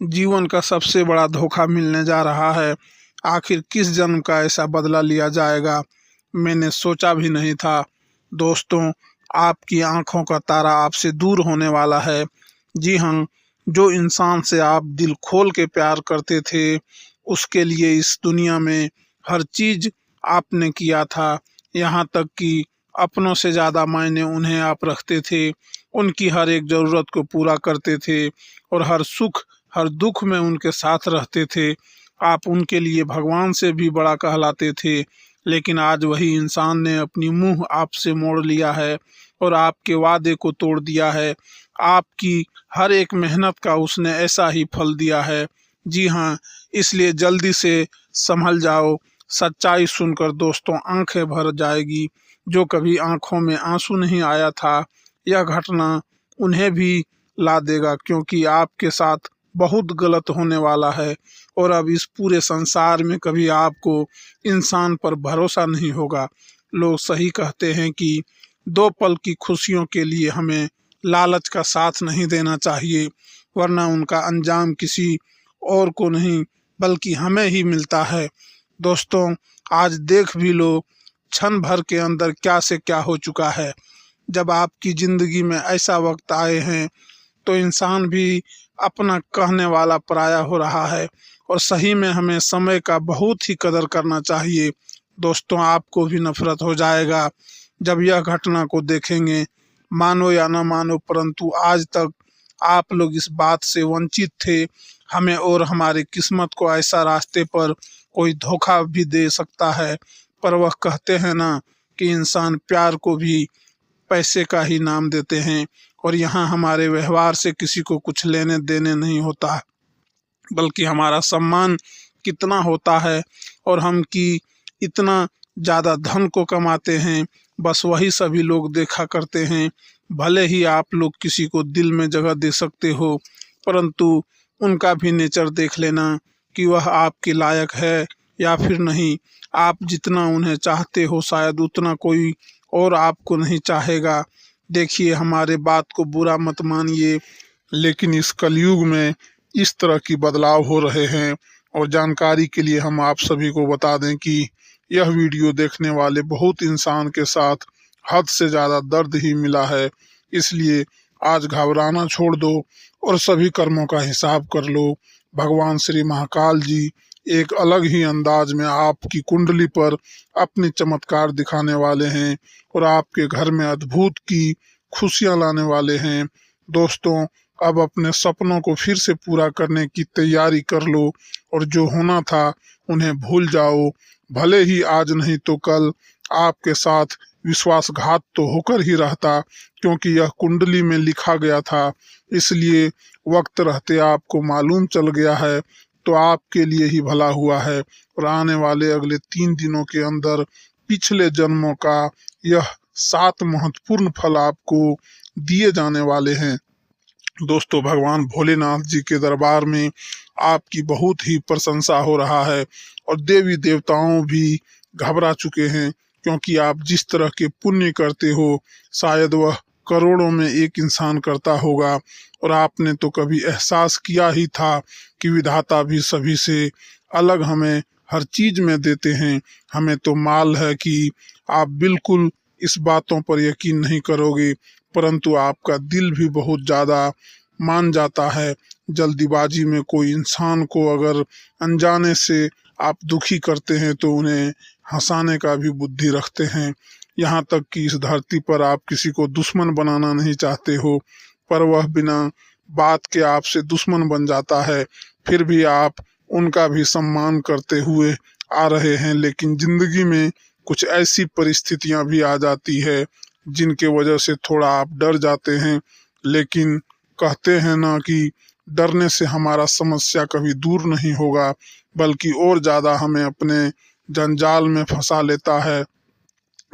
जीवन का सबसे बड़ा धोखा मिलने जा रहा है। आखिर किस जन्म का ऐसा बदला लिया जाएगा, मैंने सोचा भी नहीं था। दोस्तों, आपकी आंखों का तारा आपसे दूर होने वाला है। जी हाँ, जो इंसान से आप दिल खोल के प्यार करते थे, उसके लिए इस दुनिया में हर चीज आपने किया था। यहाँ तक कि अपनों से ज़्यादा मायने उन्हें आप रखते थे। उनकी हर एक ज़रूरत को पूरा करते थे और हर सुख हर दुख में उनके साथ रहते थे। आप उनके लिए भगवान से भी बड़ा कहलाते थे। लेकिन आज वही इंसान ने अपनी मुंह आपसे मोड़ लिया है और आपके वादे को तोड़ दिया है। आपकी हर एक मेहनत का उसने ऐसा ही फल दिया है। जी हाँ, इसलिए जल्दी से संभल जाओ। सच्चाई सुनकर दोस्तों आंखें भर जाएगी। जो कभी आंखों में आंसू नहीं आया था, यह घटना उन्हें भी ला देगा, क्योंकि आपके साथ बहुत गलत होने वाला है और अब इस पूरे संसार में कभी आपको इंसान पर भरोसा नहीं होगा। लोग सही कहते हैं कि दो पल की खुशियों के लिए हमें लालच का साथ नहीं देना चाहिए, वरना उनका अंजाम किसी और को नहीं बल्कि हमें ही मिलता है। दोस्तों, आज देख भी लो क्षण भर के अंदर क्या से क्या हो चुका है। जब आपकी जिंदगी में ऐसा वक्त आए हैं तो इंसान भी अपना कहने वाला पराया हो रहा है और सही में हमें समय का बहुत ही कदर करना चाहिए। दोस्तों, आपको भी नफरत हो जाएगा जब यह घटना को देखेंगे। मानो या ना मानो, परंतु आज तक आप लोग इस बात से वंचित थे। हमें और हमारी किस्मत को ऐसा रास्ते पर कोई धोखा भी दे सकता है। पर वह कहते हैं ना कि इंसान प्यार को भी पैसे का ही नाम देते हैं और यहाँ हमारे व्यवहार से किसी को कुछ लेने देने नहीं होता, बल्कि हमारा सम्मान कितना होता है और हम कि इतना ज़्यादा धन को कमाते हैं, बस वही सभी लोग देखा करते हैं। भले ही आप लोग किसी को दिल में जगह दे सकते हो, परंतु उनका भी नेचर देख लेना कि वह आपके लायक है या फिर नहीं। आप जितना उन्हें चाहते हो शायद उतना कोई और आपको नहीं चाहेगा। देखिए, हमारे बात को बुरा मत मानिए, लेकिन इस कलयुग में इस तरह की बदलाव हो रहे हैं। और जानकारी के लिए हम आप सभी को बता दें कि यह वीडियो देखने वाले बहुत इंसान के साथ हद से ज़्यादा दर्द ही मिला है। इसलिए आज घबराना छोड़ दो और सभी कर्मों का हिसाब कर लो। भगवान श्री महाकाल जी एक अलग ही अंदाज में आपकी कुंडली पर अपनी चमत्कार दिखाने वाले हैं और आपके घर में अद्भुत की खुशियां लाने वाले हैं। दोस्तों, अब अपने सपनों को फिर से पूरा करने की तैयारी कर लो और जो होना था उन्हें भूल जाओ। भले ही आज नहीं तो कल आपके साथ विश्वासघात तो होकर ही रहता, क्योंकि यह कुंडली में लिखा गया था। इसलिए वक्त रहते आपको मालूम चल गया है तो आपके लिए ही भला हुआ है और आने वाले अगले 3 दिनों के अंदर पिछले जन्मों का यह 7 महत्वपूर्ण फल आपको दिए जाने वाले हैं। दोस्तों, भगवान भोलेनाथ जी के दरबार में आपकी बहुत ही प्रशंसा हो रहा है और देवी देवताओं भी घबरा चुके हैं, क्योंकि आप जिस तरह के पुण्य करते हो शायद वह करोड़ों में एक इंसान करता होगा। और आपने तो कभी एहसास किया ही था कि विधाता भी सभी से अलग हमें हर चीज में देते हैं। हमें तो माल है कि आप बिल्कुल इस बातों पर यकीन नहीं करोगे, परंतु आपका दिल भी बहुत ज़्यादा मान जाता है। जल्दीबाजी में कोई इंसान को अगर अनजाने से आप दुखी करते हैं तो उन्हें हंसाने का भी बुद्धि रखते हैं। यहाँ तक कि इस धरती पर आप किसी को दुश्मन बनाना नहीं चाहते हो, पर वह बिना बात के आपसे दुश्मन बन जाता है। फिर भी आप उनका भी सम्मान करते हुए आ रहे हैं। लेकिन जिंदगी में कुछ ऐसी परिस्थितियां भी आ जाती है जिनके वजह से थोड़ा आप डर जाते हैं। लेकिन कहते हैं ना कि डरने से हमारा समस्या कभी दूर नहीं होगा, बल्कि और ज्यादा हमें अपने जंजाल में फंसा लेता है।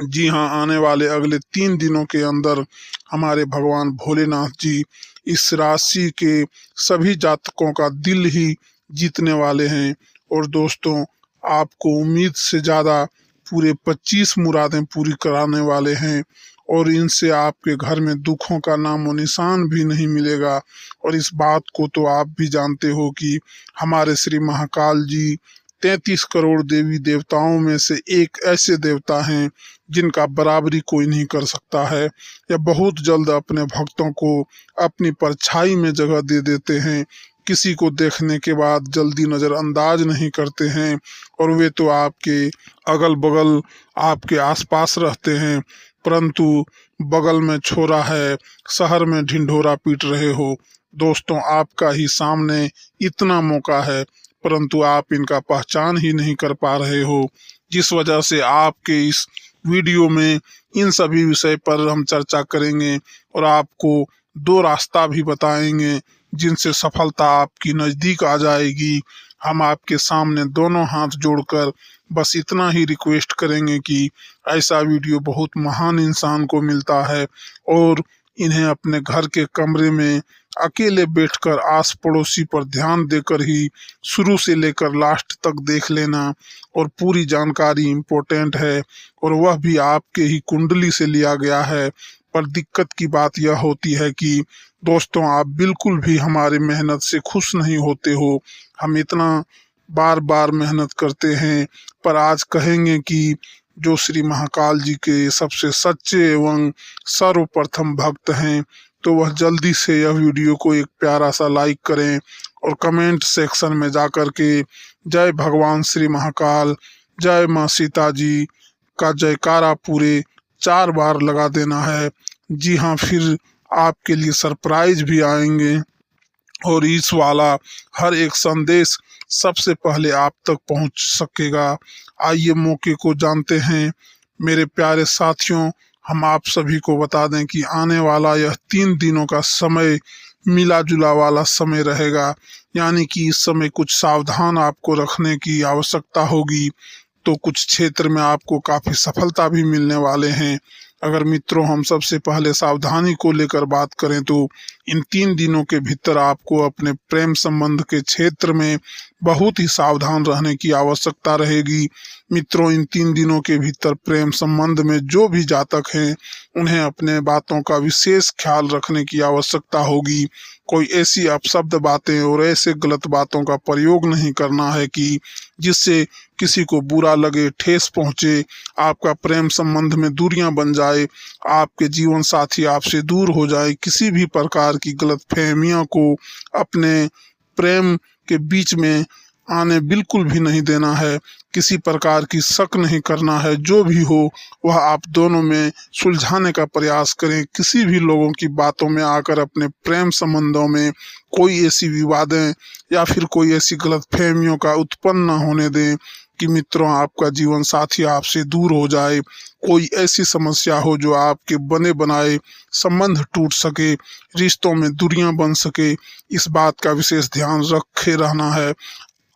जी हाँ, आने वाले अगले 3 दिनों के अंदर हमारे भगवान भोलेनाथ जी इस राशि के सभी जातकों का दिल ही जीतने वाले हैं। और दोस्तों, आपको उम्मीद से ज़्यादा पूरे 25 मुरादें पूरी कराने वाले हैं और इनसे आपके घर में दुखों का नामो निशान भी नहीं मिलेगा। और इस बात को तो आप भी जानते हो कि हमारे श्री महाकाल जी 33 करोड़ देवी देवताओं में से एक ऐसे देवता हैं जिनका बराबरी कोई नहीं कर सकता है। यह बहुत जल्द अपने भक्तों को अपनी परछाई में जगह दे देते हैं। किसी को देखने के बाद जल्दी नज़रअंदाज नहीं करते हैं। और वे तो आपके अगल बगल आपके आसपास रहते हैं, परंतु बगल में छोरा है, शहर में ढिंढोरा पीट रहे हो। दोस्तों, आपका ही सामने इतना मौका है, परंतु आप इनका पहचान ही नहीं कर पा रहे हो। जिस वजह से आपके इस वीडियो में इन सभी विषय पर हम चर्चा करेंगे और आपको दो रास्ता भी बताएंगे जिनसे सफलता आपकी नज़दीक आ जाएगी। हम आपके सामने दोनों हाथ जोड़कर बस इतना ही रिक्वेस्ट करेंगे कि ऐसा वीडियो बहुत महान इंसान को मिलता है और इन्हें अपने घर के कमरे में अकेले बैठकर आस पड़ोसी पर ध्यान देकर ही शुरू से लेकर लास्ट तक देख लेना। और पूरी जानकारी इम्पोर्टेंट है और वह भी आपके ही कुंडली से लिया गया है। पर दिक्कत की बात यह होती है कि दोस्तों, आप बिल्कुल भी हमारी मेहनत से खुश नहीं होते हो। हम इतना बार बार मेहनत करते हैं, पर आज कहेंगे कि जो श्री महाकाल जी के सबसे सच्चे एवं सर्वप्रथम भक्त हैं, तो वह जल्दी से यह वीडियो को एक प्यारा सा लाइक करें और कमेंट सेक्शन में जाकर के जय भगवान श्री महाकाल, जय माँ सीता जी का जयकारा पूरे 4 बार लगा देना है। जी हाँ, फिर आपके लिए सरप्राइज भी आएंगे और इस वाला हर एक संदेश सबसे पहले आप तक पहुंच सकेगा। आइए मौके को जानते हैं। मेरे प्यारे साथियों, हम आप सभी को बता दें कि आने वाला यह 3 दिनों का समय मिला जुला वाला समय रहेगा, यानी कि इस समय कुछ सावधान आपको रखने की आवश्यकता होगी। तो कुछ क्षेत्र में आपको काफ़ी सफलता भी मिलने वाले हैं। अगर मित्रों हम सबसे पहले सावधानी को लेकर बात करें तो इन 3 दिनों के भीतर आपको अपने प्रेम संबंध के क्षेत्र में बहुत ही सावधान रहने की आवश्यकता रहेगी। मित्रों, इन 3 दिनों के भीतर प्रेम संबंध में जो भी जातक हैं उन्हें अपने बातों का विशेष ख्याल रखने की आवश्यकता होगी। कोई ऐसी अपशब्द बातें और ऐसे गलत बातों का प्रयोग नहीं करना है कि जिससे किसी को बुरा लगे, ठेस पहुंचे, आपका प्रेम संबंध में दूरियां बन जाए, आपके जीवन साथी आपसे दूर हो जाए। किसी भी प्रकार की गलतफहमियों को अपने प्रेम के बीच में आने बिल्कुल भी नहीं देना है। किसी प्रकार की शक नहीं करना है। जो भी हो वह आप दोनों में सुलझाने का प्रयास करें। किसी भी लोगों की बातों में आकर अपने प्रेम संबंधों में कोई ऐसी विवादें या फिर कोई ऐसी गलतफहमियों का उत्पन्न न होने दें कि मित्रों आपका जीवन साथी आपसे दूर हो जाए। कोई ऐसी समस्या हो जो आपके बने बनाए संबंध टूट सके, रिश्तों में दूरियां बन सके, इस बात का विशेष ध्यान रखे रहना है।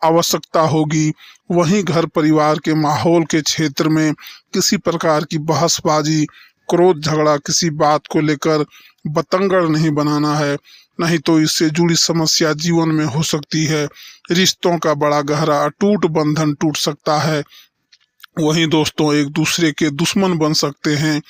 आवश्यकता होगी वहीं घर परिवार के माहौल के क्षेत्र में किसी प्रकार की बहसबाजी, क्रोध, झगड़ा किसी बात को लेकर बतंगड़ नहीं बनाना है, नहीं तो इससे जुड़ी समस्या जीवन में हो सकती है। रिश्तों का बड़ा गहरा अटूट बंधन टूट सकता है। वहीं दोस्तों एक दूसरे के दुश्मन बन सकते हैं।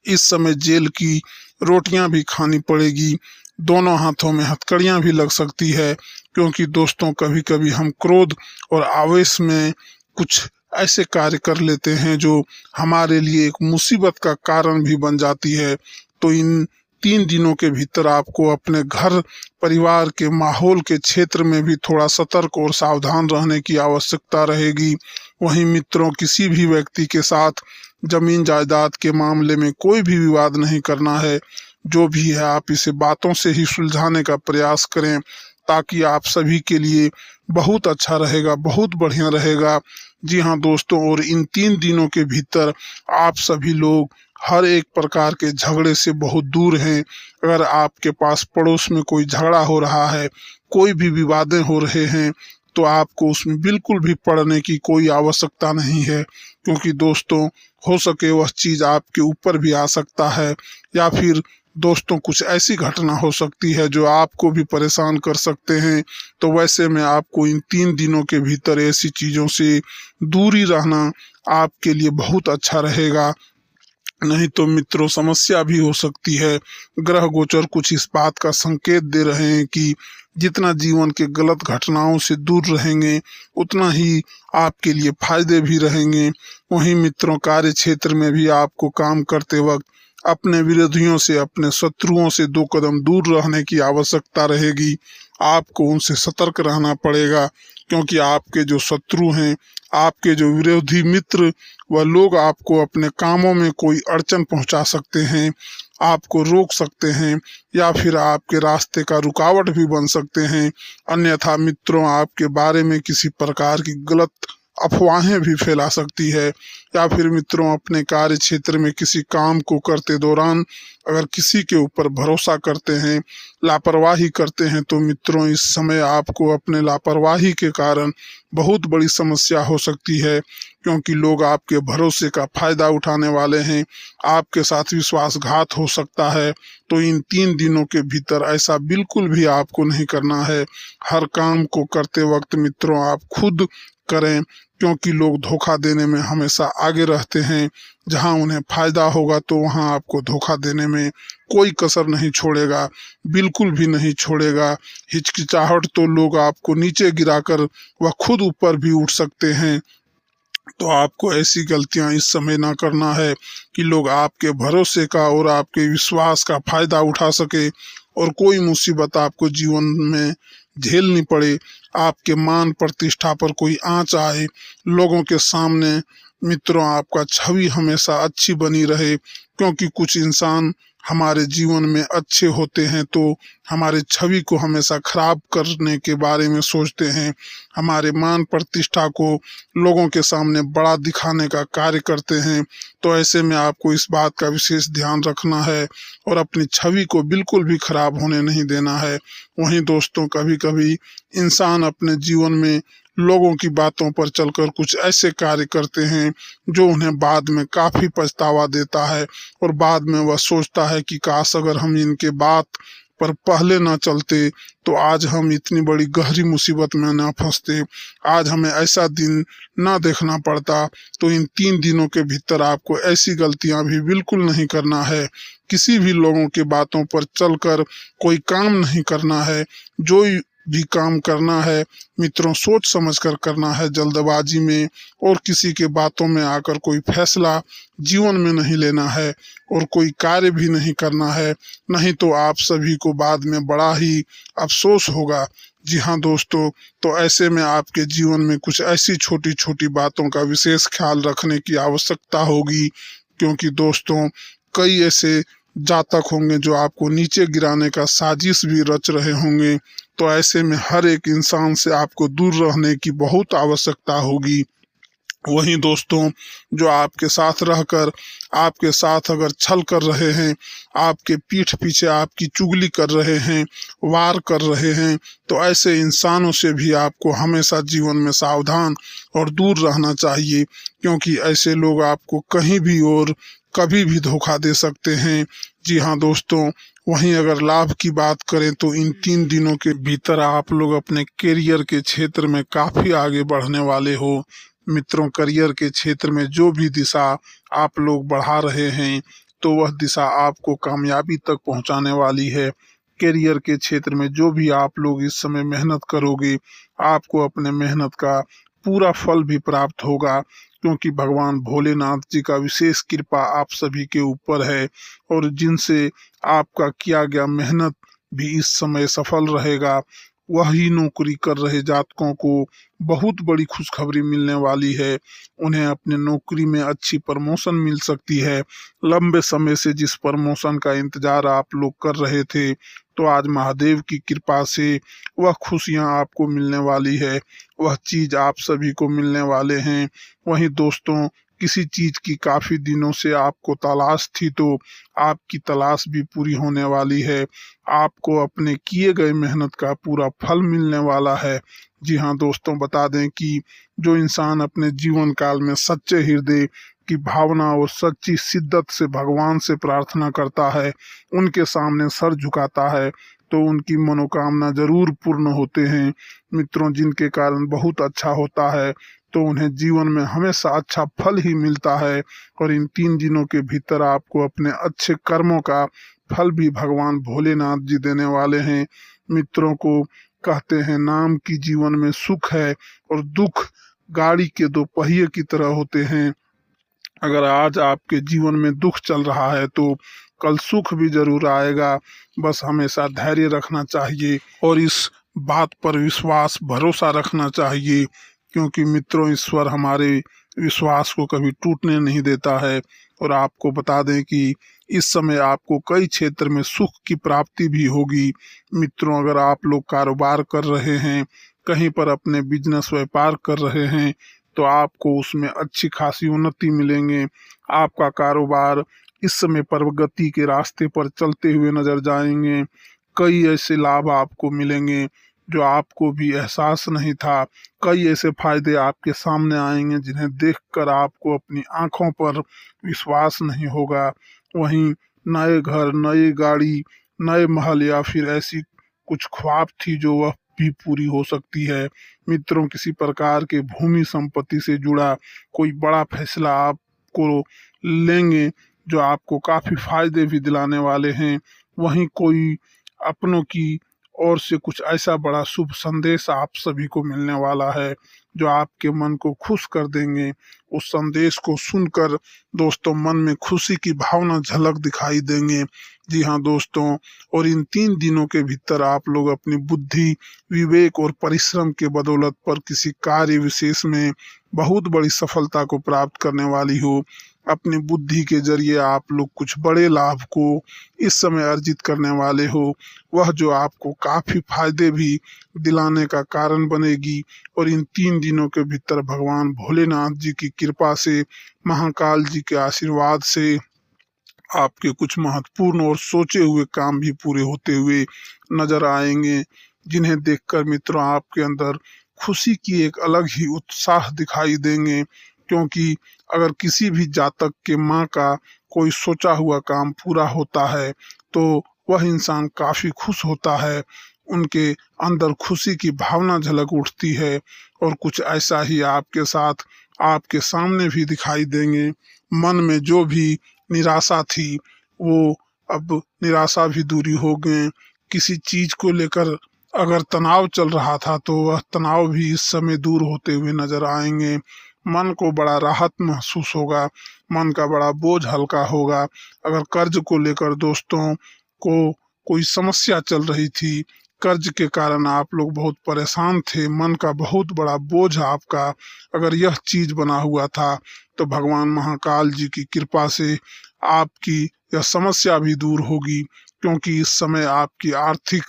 इस समय जेल की रोटियां भी खानी पड़ेगी। दोनों हाथों में हथकड़ियां भी लग सकती है, क्योंकि दोस्तों कभी कभी हम क्रोध और आवेश में कुछ ऐसे कार्य कर लेते हैं जो हमारे लिए एक मुसीबत का कारण भी बन जाती है। तो इन 3 दिनों के भीतर आपको अपने घर परिवार के माहौल के क्षेत्र में भी थोड़ा सतर्क और सावधान रहने की आवश्यकता रहेगी। वहीं मित्रों, किसी भी व्यक्ति के साथ जमीन जायदाद के मामले में कोई भी विवाद नहीं करना है। जो भी है आप इसे बातों से ही सुलझाने का प्रयास करें, ताकि आप सभी के लिए बहुत अच्छा रहेगा, बहुत बढ़िया रहेगा। जी हाँ दोस्तों, और इन 3 दिनों के भीतर आप सभी लोग हर एक प्रकार के झगड़े से बहुत दूर हैं। अगर आपके पास पड़ोस में कोई झगड़ा हो रहा है, कोई भी विवादें हो रहे हैं, तो आपको उसमें बिल्कुल भी पड़ने की कोई आवश्यकता नहीं है, क्योंकि दोस्तों हो सके वह चीज़ आपके ऊपर भी आ सकता है, या फिर दोस्तों कुछ ऐसी घटना हो सकती है जो आपको भी परेशान कर सकते हैं। तो वैसे में आपको इन 3 दिनों के भीतर ऐसी चीज़ों से दूरी रहना आपके लिए बहुत अच्छा रहेगा। नहीं तो मित्रों समस्या भी हो सकती है। ग्रह गोचर कुछ इस बात का संकेत दे रहे हैं कि जितना जीवन के गलत घटनाओं से दूर रहेंगे उतना ही आपके लिए फायदे भी रहेंगे। वहीं मित्रों कार्य क्षेत्र में भी आपको काम करते वक्त अपने विरोधियों से, अपने शत्रुओं से 2 कदम दूर रहने की आवश्यकता रहेगी। आपको उनसे सतर्क रहना पड़ेगा, क्योंकि आपके जो शत्रु हैं, आपके जो विरोधी मित्र, वह लोग आपको अपने कामों में कोई अड़चन पहुंचा सकते हैं, आपको रोक सकते हैं या फिर आपके रास्ते का रुकावट भी बन सकते हैं। अन्यथा मित्रों आपके बारे में किसी प्रकार की गलत अफवाहें भी फैला सकती है, या फिर मित्रों अपने कार्य क्षेत्र में किसी काम को करते दौरान अगर किसी के ऊपर भरोसा करते हैं, लापरवाही करते हैं, तो मित्रों इस समय आपको अपने लापरवाही के कारण बहुत बड़ी समस्या हो सकती है, क्योंकि लोग आपके भरोसे का फायदा उठाने वाले हैं, आपके साथ विश्वासघात हो सकता है। तो इन 3 दिनों के भीतर ऐसा बिल्कुल भी आपको नहीं करना है। हर काम को करते वक्त मित्रों आप खुद करें, क्योंकि लोग धोखा देने में हमेशा आगे रहते हैं। जहां उन्हें फायदा होगा तो वहां आपको धोखा देने में कोई कसर नहीं छोड़ेगा, बिल्कुल भी नहीं छोड़ेगा। हिचकिचाहट तो लोग आपको नीचे गिराकर वह खुद ऊपर भी उठ सकते हैं। तो आपको ऐसी गलतियां इस समय ना करना है कि लोग आपके भरोसे का और आपके विश्वास का फायदा उठा सके और कोई मुसीबत आपको जीवन में झेलनी पड़े, आपके मान प्रतिष्ठा पर कोई आंच आए, लोगों के सामने मित्रों आपका छवि हमेशा अच्छी बनी रहे। क्योंकि कुछ इंसान हमारे जीवन में अच्छे होते हैं तो हमारे छवि को हमेशा खराब करने के बारे में सोचते हैं, हमारे मान प्रतिष्ठा को लोगों के सामने बड़ा दिखाने का कार्य करते हैं। तो ऐसे में आपको इस बात का विशेष ध्यान रखना है और अपनी छवि को बिल्कुल भी खराब होने नहीं देना है। वहीं दोस्तों कभी कभी इंसान अपने जीवन में लोगों की बातों पर चलकर कुछ ऐसे कार्य करते हैं जो उन्हें बाद में काफी पछतावा देता है, और बाद में वह सोचता है कि काश अगर हम इनके बात पर पहले ना चलते तो आज हम इतनी बड़ी गहरी मुसीबत में ना फंसते, आज हमें ऐसा दिन ना देखना पड़ता। तो इन 3 दिनों के भीतर आपको ऐसी गलतियां भी बिल्कुल नहीं करना है। किसी भी लोगों की बातों पर चलकर कोई काम नहीं करना है। जो भी काम करना है मित्रों सोच समझ कर करना है, जल्दबाजी में और किसी के बातों में आकर कोई फैसला जीवन में नहीं लेना है और कोई कार्य भी नहीं करना है, नहीं तो आप सभी को बाद में बड़ा ही अफसोस होगा। जी हाँ दोस्तों, तो ऐसे में आपके जीवन में कुछ ऐसी छोटी छोटी बातों का विशेष ख्याल रखने की आवश्यकता होगी, क्योंकि दोस्तों कई ऐसे जातक होंगे जो आपको नीचे गिराने का साजिश भी रच रहे होंगे। तो ऐसे में हर एक इंसान से आपको दूर रहने की बहुत आवश्यकता होगी। वहीं दोस्तों जो आपके साथ रहकर आपके साथ अगर छल कर रहे हैं, आपके पीठ पीछे आपकी चुगली कर रहे हैं, वार कर रहे हैं, तो ऐसे इंसानों से भी आपको हमेशा जीवन में सावधान और दूर रहना चाहिए, क्योंकि ऐसे लोग आपको कहीं भी और कभी भी धोखा दे सकते हैं। जी हाँ दोस्तों, वहीं अगर लाभ की बात करें तो इन 3 दिनों के भीतर आप लोग अपने करियर के क्षेत्र में काफी आगे बढ़ने वाले हो। मित्रों करियर के क्षेत्र में जो भी दिशा आप लोग बढ़ा रहे हैं तो वह दिशा आपको कामयाबी तक पहुंचाने वाली है। करियर के क्षेत्र में जो भी आप लोग इस समय मेहनत करोगे आपको अपने मेहनत का पूरा फल भी प्राप्त होगा, क्योंकि भगवान भोलेनाथ जी का विशेष कृपा आप सभी के ऊपर है और जिनसे आपका किया गया मेहनत भी इस समय सफल रहेगा। वही नौकरी कर रहे जातकों को बहुत बड़ी खुशखबरी मिलने वाली है। उन्हें अपने नौकरी में अच्छी प्रमोशन मिल सकती है। लंबे समय से जिस प्रमोशन का इंतजार आप लोग कर रहे थे तो आज महादेव की कृपा से वह खुशियां आपको मिलने वाली है, वह चीज आप सभी को मिलने वाले हैं। वहीं दोस्तों किसी चीज की काफी दिनों से आपको तलाश थी तो आपकी तलाश भी पूरी होने वाली है। आपको अपने किए गए मेहनत का पूरा फल मिलने वाला है। जी हाँ दोस्तों, बता दें कि जो इंसान अपने जीवन काल में सच्चे हृदय की भावना और सच्ची शिद्दत से भगवान से प्रार्थना करता है, उनके सामने सर झुकाता है, तो उनकी मनोकामना जरूर पूर्ण होते हैं। मित्रों, जिनके कारण बहुत अच्छा होता है तो उन्हें जीवन में हमेशा अच्छा फल ही मिलता है। और इन 3 दिनों के भीतर आपको अपने अच्छे कर्मों का फल भी भगवान भोलेनाथ जी देने वाले हैं। मित्रों को कहते हैं, नाम की जीवन में सुख है और दुख गाड़ी के 2 पहिए की तरह होते हैं। अगर आज आपके जीवन में दुख चल रहा है तो कल सुख भी जरूर आएगा। बस हमेशा धैर्य रखना चाहिए और इस बात पर विश्वास भरोसा रखना चाहिए, क्योंकि मित्रों ईश्वर हमारे विश्वास को कभी टूटने नहीं देता है। और आपको बता दें कि इस समय आपको कई क्षेत्र में सुख की प्राप्ति भी होगी। मित्रों, अगर आप लोग कारोबार कर रहे हैं, कहीं पर अपने बिजनेस व्यापार कर रहे हैं, तो आपको उसमें अच्छी खासी उन्नति मिलेंगे। आपका कारोबार इस समय प्रगति के रास्ते पर चलते हुए नजर जाएंगे। कई ऐसे लाभ आपको मिलेंगे जो आपको भी एहसास नहीं था। कई ऐसे फायदे आपके सामने आएंगे जिन्हें देखकर आपको अपनी आंखों पर विश्वास नहीं होगा। वहीं नए घर, नई गाड़ी, नए महल या फिर ऐसी कुछ ख्वाब थी जो वह भी पूरी हो सकती है। मित्रों, किसी प्रकार के भूमि संपत्ति से जुड़ा कोई बड़ा फैसला आपको लेंगे जो आपको काफी फायदे भी दिलाने वाले हैं। वहीं कोई अपनों की ओर से कुछ ऐसा बड़ा शुभ संदेश आप सभी को मिलने वाला है जो आपके मन को खुश कर देंगे। उस संदेश को सुनकर दोस्तों मन में खुशी की भावना झलक दिखाई देंगे। जी हाँ दोस्तों, और इन 3 दिनों के भीतर आप लोग अपनी बुद्धि, विवेक और परिश्रम के बदौलत पर किसी कार्य विशेष में बहुत बड़ी सफलता को प्राप्त करने वाली हो। अपनी बुद्धि के जरिए आप लोग कुछ बड़े लाभ को इस समय अर्जित करने वाले हो, वह जो आपको काफी फायदे भी दिलाने का कारण बनेगी। और इन 3 दिनों के भीतर भगवान भोलेनाथ जी की कृपा से, महाकाल जी के आशीर्वाद से आपके कुछ महत्वपूर्ण और सोचे हुए काम भी पूरे होते हुए नजर आएंगे, जिन्हें देखकर मित्रों आपके अंदर खुशी की एक अलग ही उत्साह दिखाई देंगे। क्योंकि अगर किसी भी जातक के माँ का कोई सोचा हुआ काम पूरा होता है तो वह इंसान काफी खुश होता है। उनके अंदर खुशी की भावना झलक उठती है और कुछ ऐसा ही आपके साथ आपके सामने भी दिखाई देंगे। मन में जो भी निराशा थी वो अब निराशा भी दूरी हो गए। किसी चीज को लेकर अगर तनाव चल रहा था तो वह तनाव भी इस समय दूर होते हुए नजर आएंगे। मन को बड़ा राहत महसूस होगा, मन का बड़ा बोझ हल्का होगा। अगर कर्ज को लेकर दोस्तों को कोई समस्या चल रही थी, कर्ज के कारण आप लोग बहुत परेशान थे, मन का बहुत बड़ा बोझ आपका अगर यह चीज बना हुआ था, तो भगवान महाकाल जी की कृपा से आपकी यह समस्या भी दूर होगी। क्योंकि इस समय आपकी आर्थिक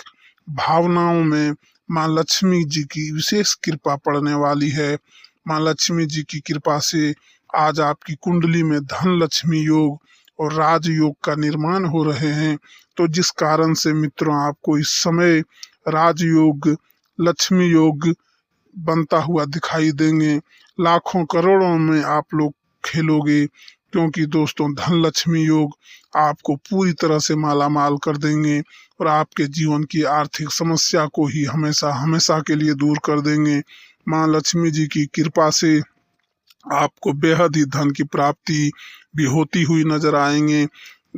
भावनाओं में माँ लक्ष्मी जी की विशेष कृपा पड़ने वाली है। माँ लक्ष्मी जी की कृपा से आज आपकी कुंडली में धन लक्ष्मी योग और राजयोग का निर्माण हो रहे हैं। तो जिस कारण से मित्रों आपको इस समय राजयोग, लक्ष्मी योग बनता हुआ दिखाई देंगे। लाखों करोड़ों में आप लोग खेलोगे, क्योंकि दोस्तों धन लक्ष्मी योग आपको पूरी तरह से माला माल कर देंगे और आपके जीवन की आर्थिक समस्या को ही हमेशा हमेशा के लिए दूर कर देंगे। माँ लक्ष्मी जी की कृपा से आपको बेहद ही धन की प्राप्ति भी होती हुई नजर आएंगे।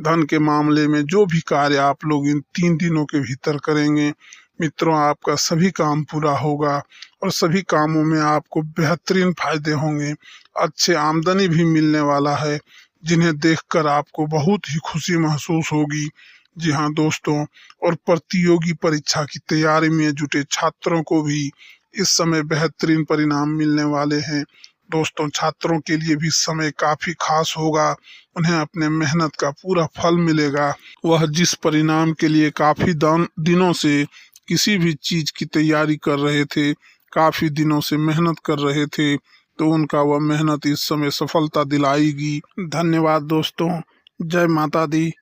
धन के मामले में जो भी कार्य आप लोग इन 3 दिनों के भीतर करेंगे मित्रों, आपका सभी काम पूरा होगा और सभी कामों में आपको बेहतरीन फायदे होंगे। अच्छे आमदनी भी मिलने वाला है, जिन्हें देखकर आपको बहुत ही खुशी महसूस होगी। जी हाँ दोस्तों, और प्रतियोगी परीक्षा की तैयारी में जुटे छात्रों को भी इस समय बेहतरीन परिणाम मिलने वाले हैं। दोस्तों, छात्रों के लिए भी समय काफी खास होगा, उन्हें अपने मेहनत का पूरा फल मिलेगा। वह जिस परिणाम के लिए काफी दिनों से किसी भी चीज की तैयारी कर रहे थे, काफी दिनों से मेहनत कर रहे थे, तो उनका वह मेहनत इस समय सफलता दिलाएगी। धन्यवाद दोस्तों, जय माता दी।